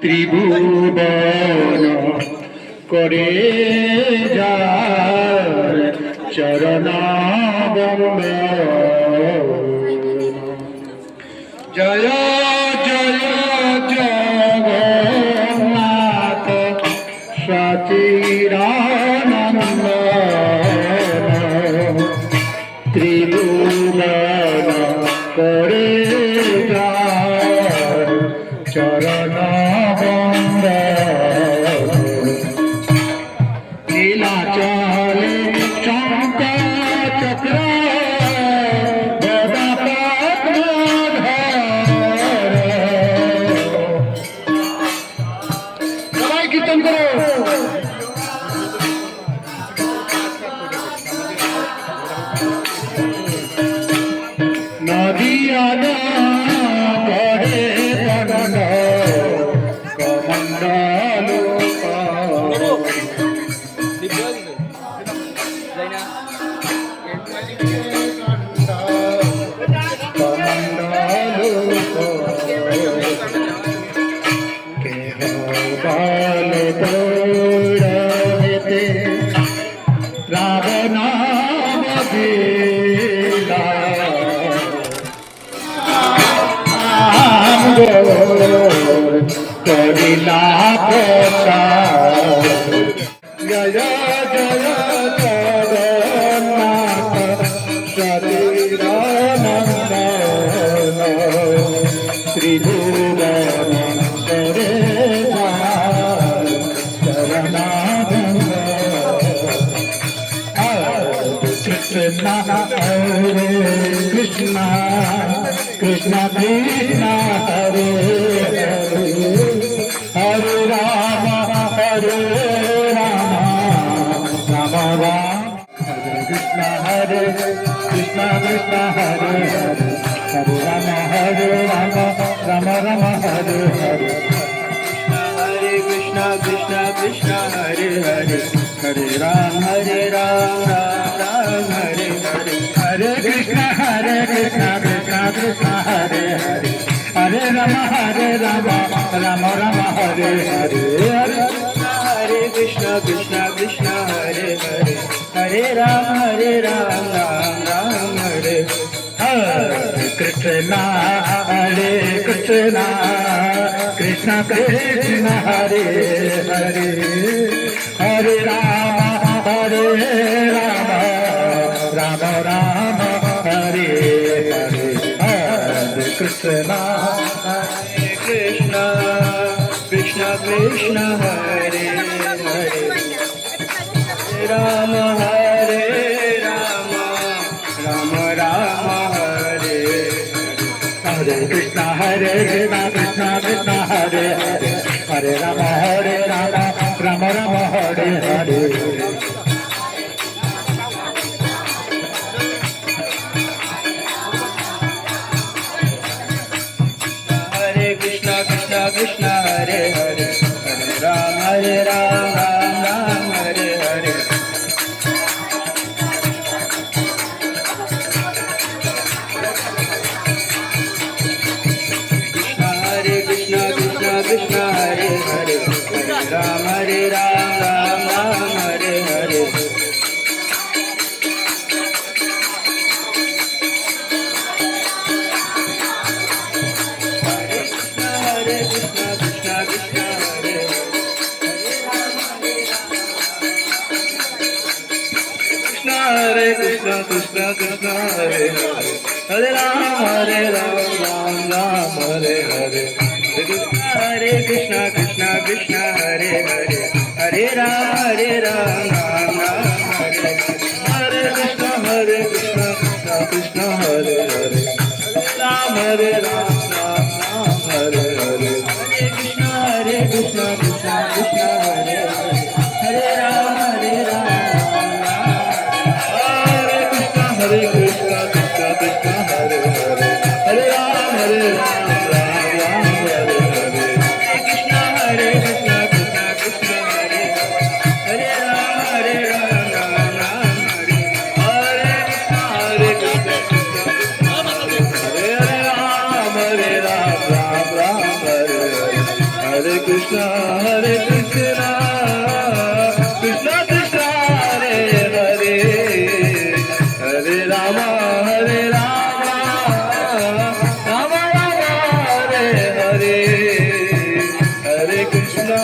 ত্রিভুবন করে যার চরণাবন্দ। জয় জয় জগন্নাথ সচিদানন্দ ত্রিভুবন করে যার চরণাবন্দ। নীলাচলে শঙ্খ চক্র গদা পদ্মধর। সবাই কীর্তন করো। নদিয়ানা করে দণ্ড কমণ্ডল কেহল দৌড়তে রাবণ বধিলা করিলা প্রচার। জয় জয় জগন্নাথ সচিদানন্দ ত্রিভুবন করে যার চরণাবন্দ। কৃষ্ণ হরে কৃষ্ণ কৃষ্ণ কৃষ্ণ হরে হরে হরে রাম রাম রাম হরে কৃষ্ণ কৃষ্ণ হরে হরে হরে রাম রাম রাম হরে হরে। हरे कृष्णा कृष्णा कृष्णा हरे हरे हरे राम राम राम हरे हरे। हरे कृष्णा कृष्णा कृष्णा हरे हरे हरे राम राम राम हरे हरे। हरे कृष्णा कृष्णा कृष्णा हरे हरे हरे राम राम राम हरे। हरे कृष्णा कृष्ण कृष्ण हरे हरे हरे राम राम राम हरे हरे। हरे कृष्ण कृष्ण कृष्ण कृष्ण हरे हरे राम राम राम राम हरे हरे। कृष्ण कृष्ण कृष्ण हरे हरे हरे राम राम राम हरे हरे। हरे कृष्ण कृष्ण कृष्ण हरे हरे हरे राम राम राम हरे हरे। कृष्ण कृष्ण हरे हरे हरे राम राम राम हरे हरे। हरे कृष्ण कृष्ण कृष्ण हरे कृष्ण हरे कृष्ण कृष्ण कृष्ण हरे हरे हरे राम राम राम हरे हरे। हरे कृष्ण कृष्ण कृष्ण हरे हरे हरे राम राम हरे हरे। कृष्ण कृष्ण कृष्ण हरे हरे राम राम हरे हरे। हरे कृष्ण कृष्ण कृष्ण हरे हरे हरे राम हरे Krishna Krishna Krishna Hare Hare Hare Ram Ram Hare Hare. Krishna Krishna Krishna Krishna Hare Hare Hare Ram Krishna Hare Krishna Krishna Krishna Hare Hare Hare Rama Hare Rama Rama Rama Hare Hare Hare Krishna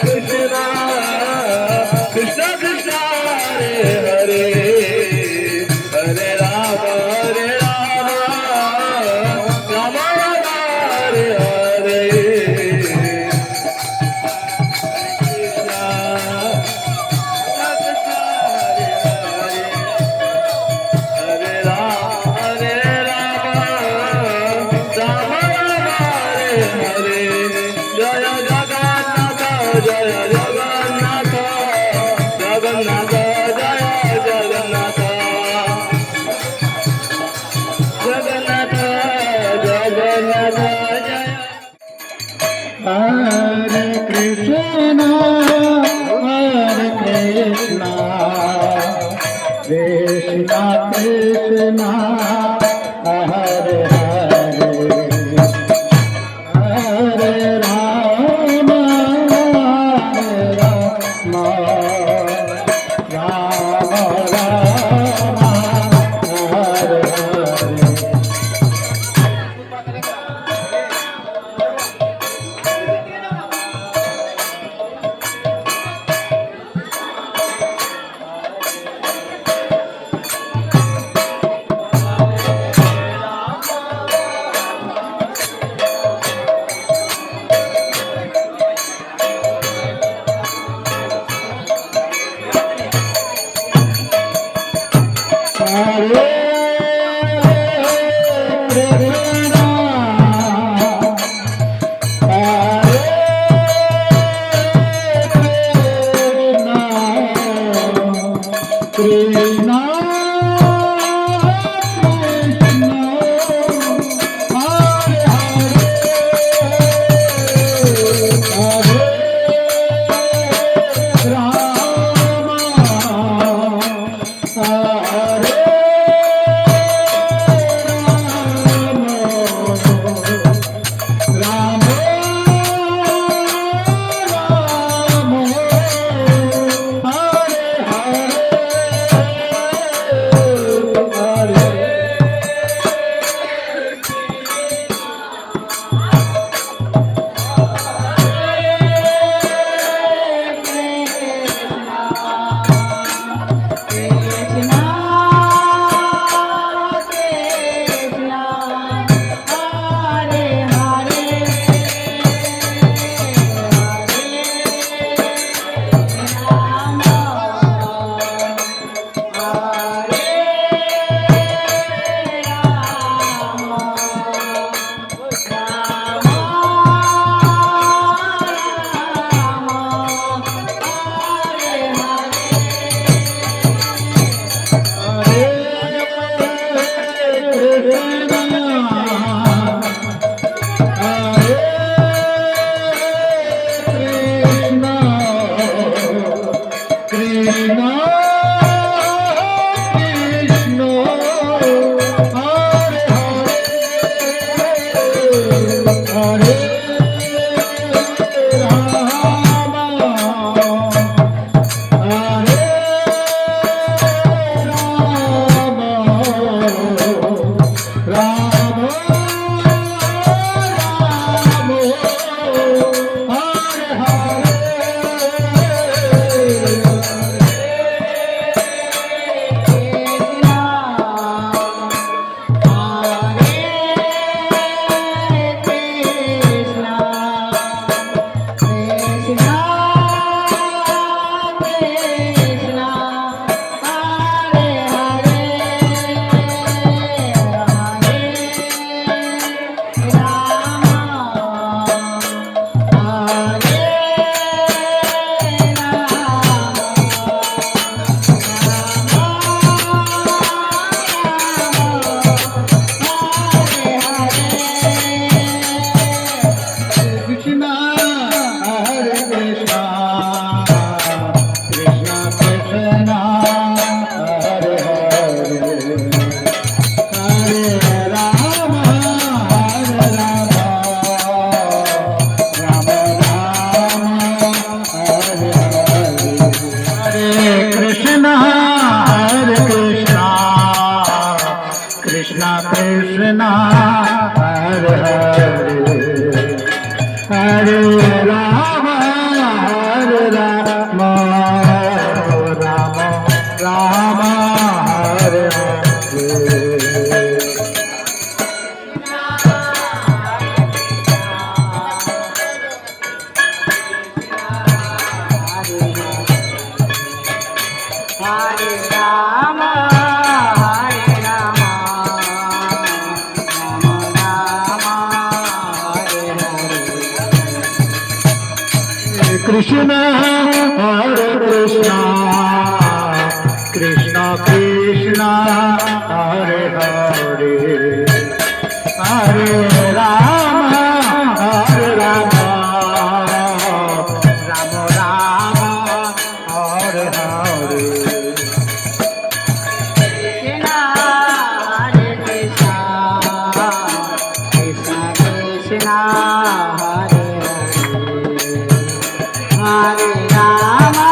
Krishna Krishna Hare Hare Hare Rama Rama Rama Hare Hare Hare Krishna, Krishna Krishna, Hare Hare, Hare Rama, Rama, Rama Rama, Hare Hare. Ram हरे Ram Ram Ram Hare Hare Hare Rama, Hare Rama, Rama Rama, Hare Hare. Krishna हरे Krishna Krishna Krishna Hare Hare Hare Ram Ram Ram Hare Hare Krishna, Hare Krishna, Krishna Krishna, Hare Hare, Hare Rama,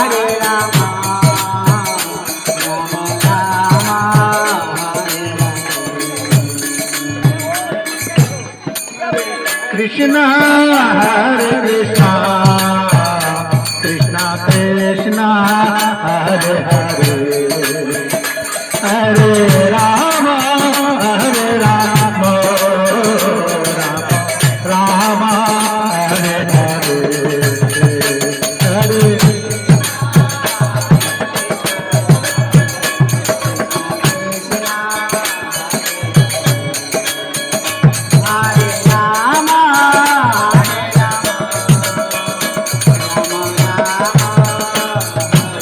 Hare Rama, Rama Rama, Hare Hare. Krishna हरे Krishna Krishna Krishna Hare Hare Hare Ram Ram Ram Hare Hare Hare Hare Rama, Hare Rama, Rama Rama.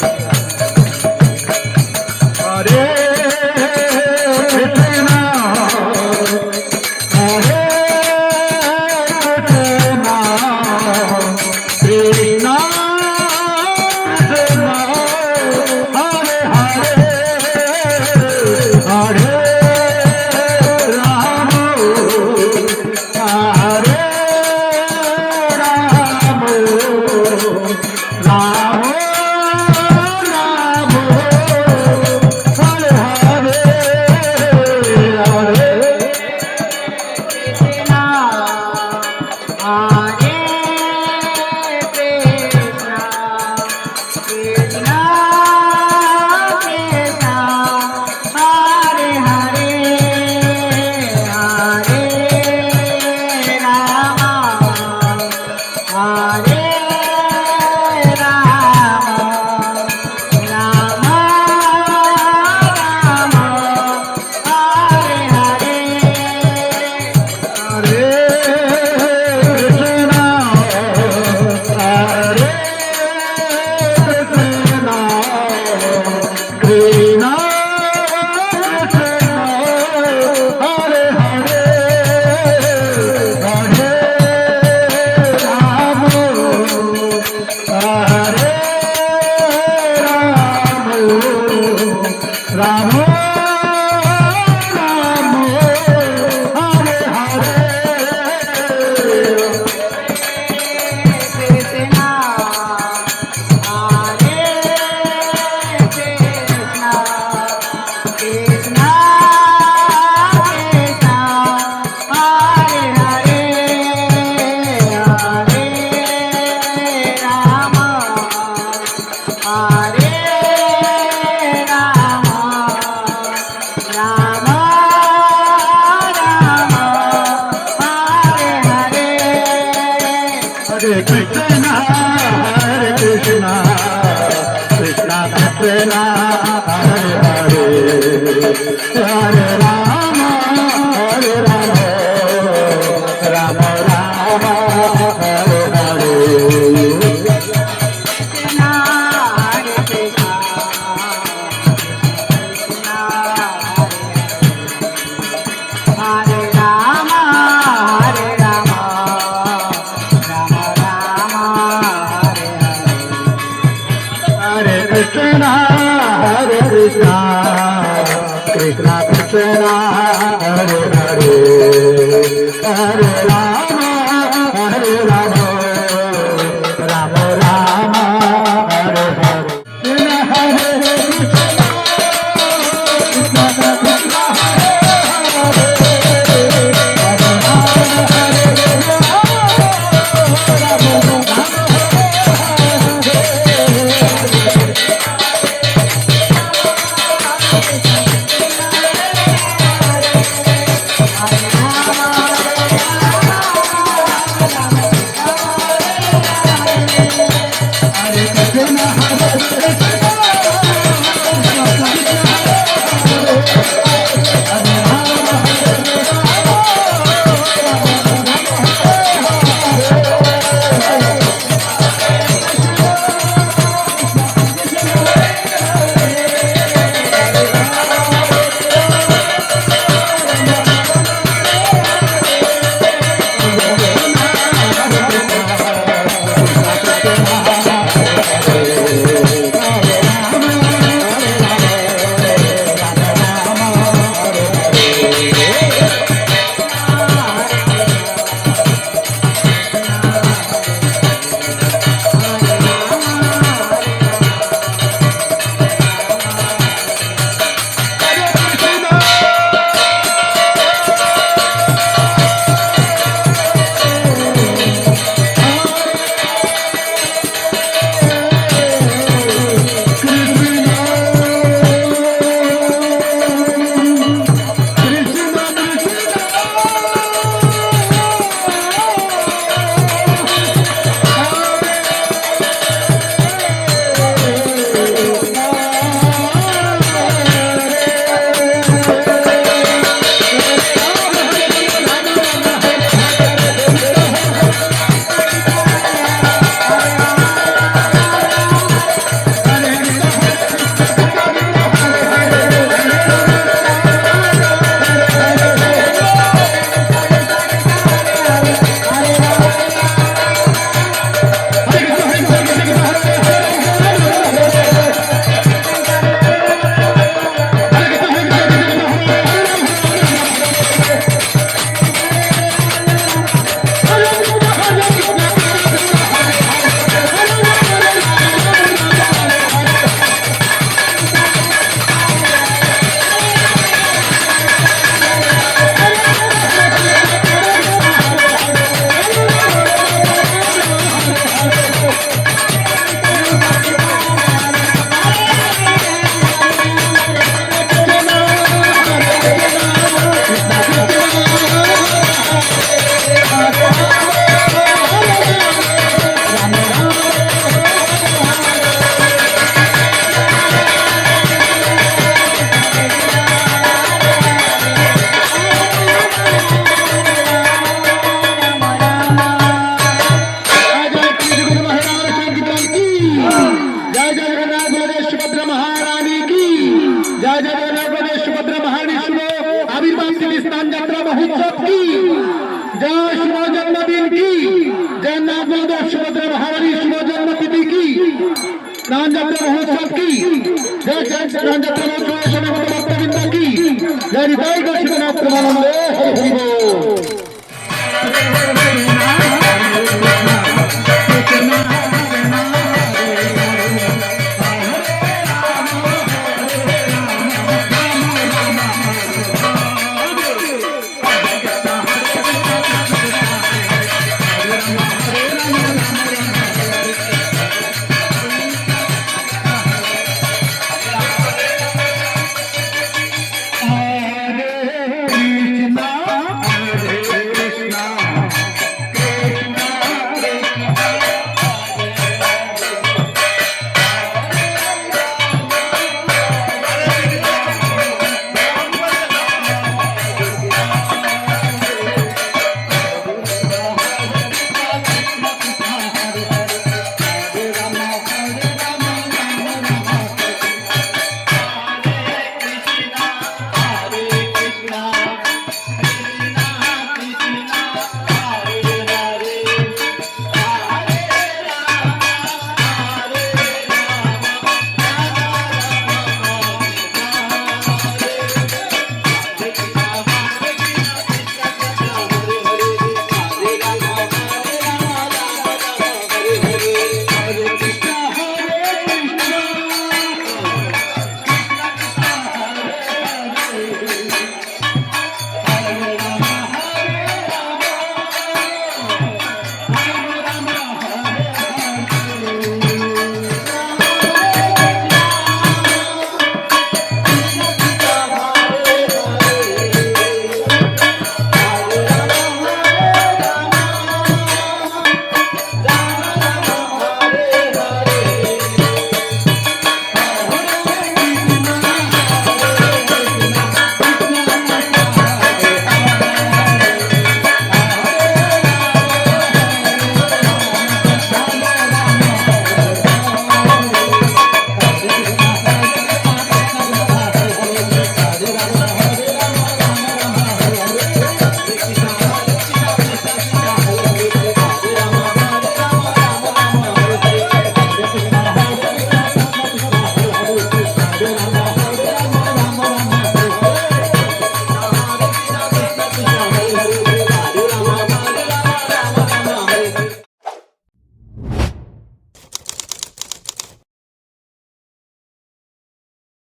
हरे कृष्ण हरे कृष्ण कृष्ण कृष्ण हरे हरे हरे राम हरे Ram Ram Ram Hare Hare Hare Krishna, Hare Krishna, Krishna Krishna, Hare Hare, Hare Rama, Hare Rama, Rama Rama, Hare Hare. हरे कृष्ण हरे कृष्ण कृष्ण कृष्ण हरे हरे हरे राम हरे Ram Ram Ram Hare Hare Krishna, Hare Krishna, Krishna Krishna, Hare Hare, Hare Rama, Hare Rama, Rama Rama, Hare Hare. हरे Krishna Krishna Krishna Hare Hare Hare Ram Ram Ram Hare Hare Krishna, Hare Krishna, Krishna Hare Rama, Hare Rama, Rama Rama, Hare Hare. हरे कृष्ण कृष्ण कृष्ण हरे हरे हरे राम राम राम हरे हरे हरे कृष्ण जन्मदिन की जगन्नाथ बलदेव सुभद्रा महारानी शुभ जन्म तिथि की स्नान यात्रा महोत्सव की जय जय स्नान यात्रा महोत्सव समय भक्तवृंद की जय निताई गौर शिवनाथ प्रेमानंद हरि हरि बोल।